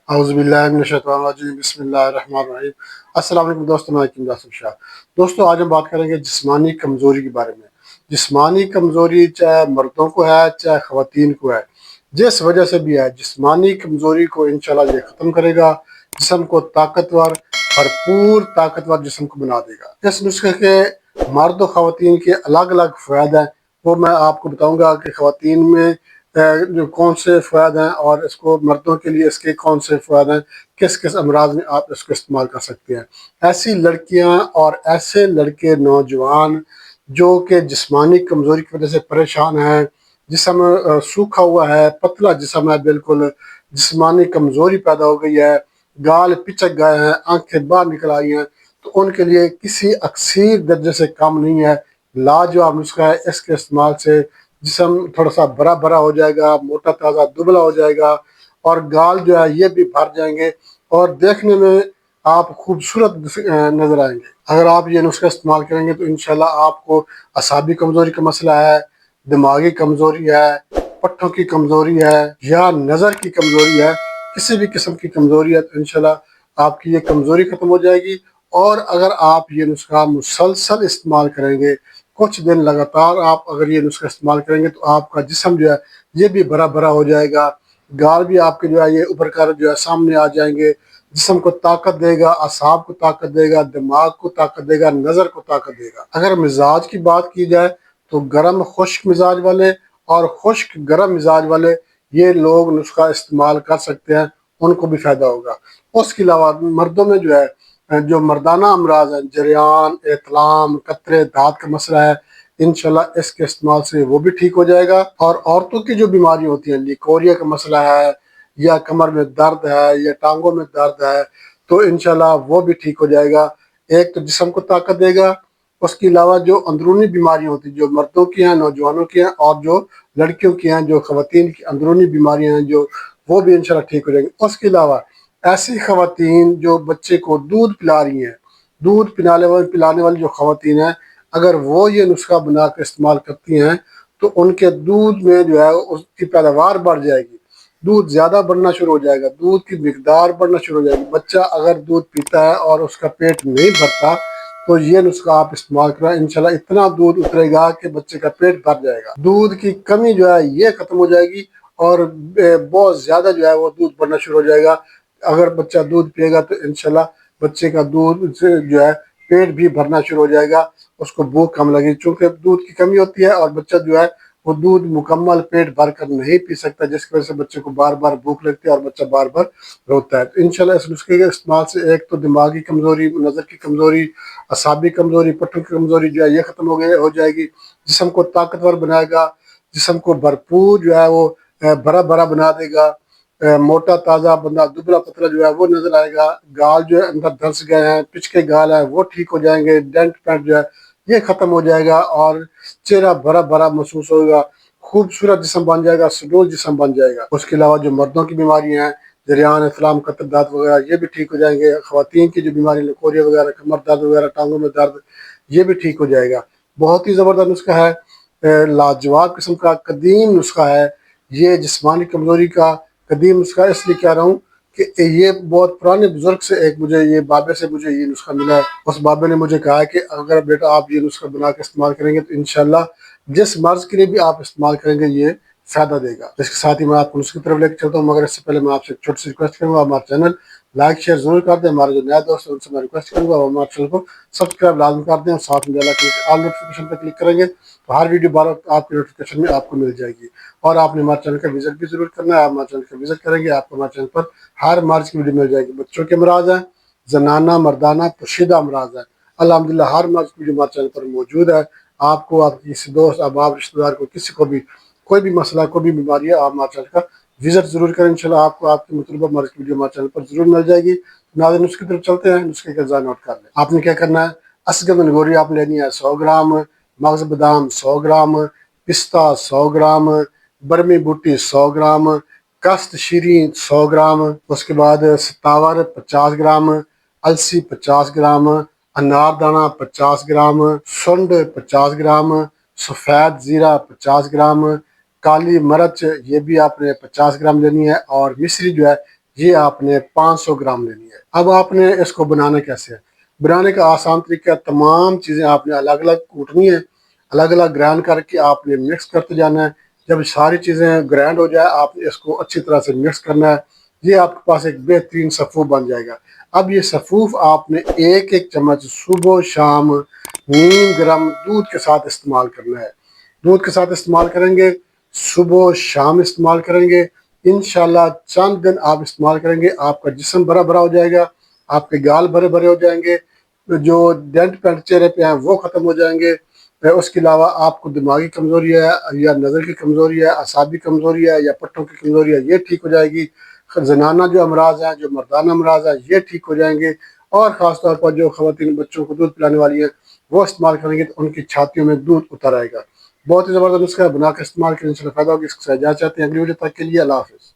अऊज़ुबिल्लाहि बिस्मिल्लाहिर्रहमानिर्रहीम। अस्सलाम वालेकुम दोस्तों, मैं हकीम जासिम शाह। दोस्तों, आज हम बात करेंगे जिस्मानी कमज़ोरी के बारे में। जिस्मानी कमज़ोरी चाहे मर्दों को है चाहे ख़वातीन को है, जिस वजह से भी है, जिस्मानी कमज़ोरी को इंशाल्लाह ये ख़त्म करेगा, जिस्म को ताकतवर, भरपूर ताकतवर जिस्म को बना देगा। इस नुस्खे के मर्द और ख़वातीन के अलग अलग फ़ायदे हैं, वो मैं आपको बताऊँगा कि ख़वातीन में जो कौन से फ़ायदे हैं और इसको मर्दों के लिए इसके कौन से फ़ायदे हैं, किस किस अमराज में आप इसको इस्तेमाल कर सकते हैं। ऐसी लड़कियां और ऐसे लड़के नौजवान जो कि जिस्मानी कमज़ोरी की वजह से परेशान हैं, जिस्म सूखा हुआ है, पतला जिस्म है, बिल्कुल जिस्मानी कमज़ोरी पैदा हो गई है, गाल पिचक गए हैं, आंखें बाहर निकल आई हैं, तो उनके लिए किसी अक्सीर दर्जे से कम नहीं है। लाजवाब नुस्खा है। इसके इस्तेमाल से जिस्म थोड़ा सा बड़ा बड़ा हो जाएगा, मोटा ताज़ा दुबला हो जाएगा और गाल जो है ये भी भर जाएंगे और देखने में आप खूबसूरत नज़र आएंगे। अगर आप ये नुस्खा इस्तेमाल करेंगे तो इंशाल्लाह आपको असाबी कमज़ोरी का मसला है, दिमागी कमज़ोरी है, पट्टों की कमज़ोरी है या नज़र की कमज़ोरी है, किसी भी किस्म की कमज़ोरी है, तो इंशाल्लाह आपकी ये कमज़ोरी ख़त्म हो जाएगी। और अगर आप ये नुस्खा मुसलसल इस्तेमाल करेंगे, कुछ दिन लगातार आप अगर ये नुस्खा इस्तेमाल करेंगे, तो आपका जिस्म जो है ये भी बड़ा बड़ा हो जाएगा, गाल भी आपके जो है ये उभर कर जो है सामने आ जाएंगे, जिस्म को ताकत देगा, असाब को ताकत देगा, दिमाग को ताकत देगा, नज़र को ताकत देगा। अगर मिजाज की बात की जाए तो गर्म खुश्क मिजाज वाले और खुश्क गर्म मिजाज वाले ये लोग नुस्खा इस्तेमाल कर सकते हैं, उनको भी फ़ायदा होगा। उसके अलावा मर्दों में जो है जो मर्दाना अमराज हैं, जरियान, एतलाम, कतरे दाँत का मसला है, इंशाल्लाह इसके इस्तेमाल से वो भी ठीक हो जाएगा। और औरतों की जो बीमारी होती है, लिकोरिया का मसला है या कमर में दर्द है या टांगों में दर्द है, तो इंशाल्लाह वो भी ठीक हो जाएगा। एक तो जिस्म को ताकत देगा, उसके अलावा जो अंदरूनी बीमारियाँ होती हैं, जो मर्दों की हैं, नौजवानों की हैं और जो लड़कियों की हैं, जो ख़वातीन की अंदरूनी बीमारियाँ हैं, जो वो भी इंशाल्लाह ठीक हो जाएंगी। उसके अलावा ऐसी ख़वातीन जो बच्चे को दूध पिला रही हैं, दूध पिलाने वाली जो ख़वातीन हैं, अगर वो ये नुस्खा बना कर इस्तेमाल करती हैं तो उनके दूध में जो है उसकी पैदावार बढ़ जाएगी, दूध ज़्यादा बढ़ना शुरू हो जाएगा, दूध की मिकदार बढ़ना शुरू हो जाएगी। बच्चा अगर दूध पीता है और उसका पेट नहीं भरता तो ये नुस्खा आप इस्तेमाल करें, इंशाल्लाह इतना दूध उतरेगा कि बच्चे का पेट भर जाएगा, दूध की कमी जो है ये ख़त्म हो जाएगी और बहुत ज़्यादा जो है वो दूध बढ़ना शुरू हो जाएगा। अगर बच्चा दूध पिएगा तो इंशाल्लाह बच्चे का दूध से जो है पेट भी भरना शुरू हो जाएगा, उसको भूख कम लगेगी। चूँकि दूध की कमी होती है और बच्चा जो है वो दूध मुकम्मल पेट भर कर नहीं पी सकता, जिसकी वजह से बच्चे को बार बार भूख लगती है और बच्चा बार बार रोता है। तो इंशाल्लाह इस नुस्खे के इस्तेमाल से एक तो दिमागी कमज़ोरी, नज़र की कमज़ोरी, असाबी कमज़ोरी, पट्टों की कमज़ोरी जो है ये ख़त्म हो जाएगी, जिस्म को ताकतवर बनाएगा, जिस्म को भरपूर जो है वो बड़ा बड़ा बना देगा, मोटा ताज़ा बंदा दुबला पतला जो है वो नज़र आएगा, गाल जो है अंदर धंस गए हैं, पिचके गाल है वो ठीक हो जाएंगे, डेंट पेंट जो है ये ख़त्म हो जाएगा और चेहरा बड़ा बड़ा महसूस होगा, खूबसूरत जिस्म बन जाएगा, सुडौल जिस्म बन जाएगा। उसके अलावा जो मर्दों की बीमारियाँ हैं, जरियान, इस्लाम, कतर दाँत वगैरह ये भी ठीक हो जाएंगे। ख़वातीन की जो बीमारी लकोरिया वगैरह, कमर दर्द वगैरह, टांगों में दर्द, ये भी ठीक हो जाएगा। बहुत ही ज़बरदस्त नुस्खा है, लाजवाब किस्म का कदीम नुस्खा है। ये जिस्मानी कमज़ोरी का कदीम नुस्खा इसलिए कह रहा हूँ कि ये बहुत पुराने बुजुर्ग से एक मुझे ये बाबे से मुझे ये नुस्खा मिला है। उस बाबे ने मुझे कहा है कि अगर बेटा आप ये नुस्खा बना के इस्तेमाल करेंगे तो इंशाल्लाह जिस मर्ज़ के लिए भी आप इस्तेमाल करेंगे ये फ़ायदा देगा। इसके साथ ही मैं आपको नुस्खे की तरफ लेकर चलता हूँ, मगर इससे पहले मैं आपसे एक छोटी सी रिक्वेस्ट करूँगा, हमारा चैनल लाइक शेयर ज़रूर कर दें। हमारे जो नया दोस्त है उनसे मैं रिक्वेस्ट करूँगा हमारे चैनल को सब्सक्राइब लाजमी कर दें और साथ में ऑल नोटिफिकेशन पर क्लिक करेंगे तो हर वीडियो बार आपकी नोटिफिकेशन में आपको मिल जाएगी। और आपने हमारे चैनल का विजिट भी जरूर करना है। आप हमारे चैनल का विजिट करेंगे, आपको हमारे चैनल पर हर मर्ज की वीडियो मिल जाएगी। बच्चों के अमराज हैं, जनाना मर्दाना पोशीदा अमराज हैं, अल्हम्दुलिल्लाह हर मर्ज की वीडियो हमारे चैनल पर मौजूद है। आपको आपके किसी दोस्त, अहबाब, रिश्तेदार को, किसी को भी कोई भी मसला, कोई भी बीमारी है, आप हमारे चैनल का विजिट जरूर करें। इंशाल्लाह आपको आपके मतलूबा मर्ज की वीडियो हमारे चैनल पर जरूर मिल जाएगी। नाज़रीन नुस्खे की तरफ चलते हैं, नुस्खे का ज़रा नोट कर लें। आपने क्या करना है, असगंद गोरी आप लेनी है 100 ग्राम, मगज़ बादाम 100 ग्राम, पिस्ता 100 ग्राम, बरमी बूटी 100 ग्राम, कस्त शीरी 100 ग्राम, उसके बाद सतावर 50 ग्राम, अलसी 50 ग्राम, अनारदाना 50 ग्राम, सुंड 50 ग्राम, सफ़ेद ज़ीरा 50 ग्राम, काली मिर्च ये भी आपने 50 ग्राम लेनी है और मिश्री जो है یہ آپ نے 500 گرام لینی ہے۔ اب آپ نے اس کو بنانا کیسے ہے؟ بنانے کا آسان طریقہ، تمام چیزیں آپ نے الگ الگ کوٹنی ہے، الگ الگ گرائنڈ کر کے آپ نے مکس کرتے جانا ہے۔ جب ساری چیزیں گرائنڈ ہو جائے آپ نے اس کو اچھی طرح سے مکس کرنا ہے۔ یہ آپ کے پاس ایک بہترین سفوف بن جائے گا۔ اب یہ سفوف آپ نے ایک ایک چمچ صبح شام نیم گرم دودھ کے ساتھ استعمال کرنا ہے۔ دودھ کے ساتھ استعمال کریں گے، صبح شام استعمال کریں گے، انشاءاللہ چند دن آپ استعمال کریں گے، آپ کا جسم بھرا بھرا ہو جائے گا، آپ کے گال بھرے بھرے ہو جائیں گے، جو ڈینٹ پینٹ چہرے پہ ہیں وہ ختم ہو جائیں گے۔ اس کے علاوہ آپ کو دماغی کمزوری ہے یا نظر کی کمزوری ہے، اعصابی کمزوری ہے یا پٹھوں کی کمزوری ہے، یہ ٹھیک ہو جائے گی۔ زنانہ جو امراض ہیں، جو مردانہ امراض ہیں، یہ ٹھیک ہو جائیں گے۔ اور خاص طور پر جو خواتین بچوں کو دودھ پلانے والی ہیں وہ استعمال کریں گے تو ان کی چھاتیوں میں دودھ اتر آئے گا۔ بہت ہی زبردست نسخہ ہے، بنا کے استعمال کریں، انشاءاللہ فائدہ ہوگا۔ اس کو اجازت چاہتے ہیں، اگلی ویڈیو تک کے لیے اللہ حافظ۔